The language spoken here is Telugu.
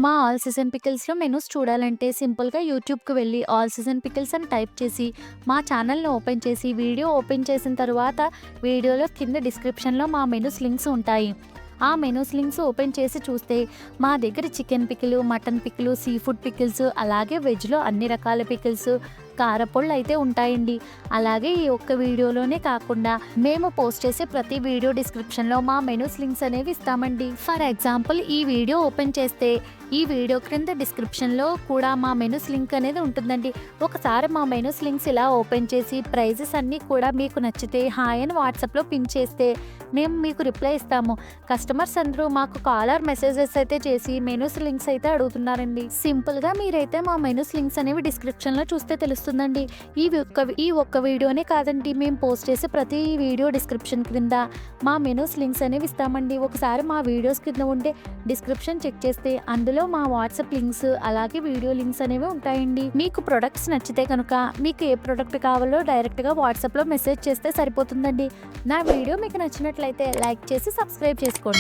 మా ఆల్ సీజన్ పికిల్స్‌లో మెనూస్ చూడాలంటే సింపుల్‌గా యూట్యూబ్‌కి వెళ్ళి ఆల్ సీజన్ పికిల్స్ అని టైప్ చేసి, మా ఛానెల్‌ని ఓపెన్ చేసి, వీడియో ఓపెన్ చేసిన తరువాత వీడియోలో కింద డిస్క్రిప్షన్‌లో మా మెనూస్ లింక్స్ ఉంటాయి. ఆ మెనూస్ లింక్స్ ఓపెన్ చేసి చూస్తే మా దగ్గర chicken pickle, mutton pickle, sea food pickles, అలాగే వెజ్‌లో అన్ని రకాల పికిల్స్, కారపొళ్ళు అయితే ఉంటాయండి. అలాగే ఈ ఒక్క వీడియోలోనే కాకుండా మేము పోస్ట్ చేసే ప్రతి వీడియో డిస్క్రిప్షన్‌లో మా మెనూస్ లింక్స్ అనేవి ఇస్తామండి. ఫర్ ఎగ్జాంపుల్ ఈ వీడియో ఓపెన్ చేస్తే ఈ వీడియో క్రింద డిస్క్రిప్షన్‌లో కూడా మా మెనూస్ లింక్ అనేది ఉంటుందండి. ఒకసారి మా మెనూస్ లింక్స్ ఇలా ఓపెన్ చేసి ప్రైజెస్ అన్నీ కూడా మీకు నచ్చితే హాయ్ అని వాట్సాప్‌లో పిన్ చేస్తే మేము మీకు రిప్లై ఇస్తాము. కస్టమర్స్ అందరూ మాకు కాలర్ మెసేజెస్ అయితే చేసి మెనూస్ లింక్స్ అయితే అడుగుతున్నారండి. సింపుల్‌గా మీరైతే మా మెనూస్ లింక్స్ అనేవి డిస్క్రిప్షన్‌లో చూస్తే తెలుస్తుందండి. ఈ ఒక్క వీడియోనే కాదండి, మేము పోస్ట్ చేసే ప్రతి వీడియో డిస్క్రిప్షన్ క్రింద మా మెనూస్ లింక్స్ అనేవి ఇస్తామండి. ఒకసారి మా వీడియోస్ కింద ఉండే డిస్క్రిప్షన్ చెక్ చేస్తే అందులో మా వాట్సాప్ లింక్స్ అలాగే వీడియో లింక్స్ అనేవి ఉంటాయండి. మీకు ప్రొడక్ట్స్ నచ్చితే కనుక మీకు ఏ ప్రొడక్ట్ కావాలో డైరెక్ట్‌గా వాట్సాప్‌లో మెసేజ్ చేస్తే సరిపోతుందండి. నా వీడియో మీకు నచ్చినట్లయితే లైక్ చేసి సబ్స్క్రైబ్ చేసుకోండి.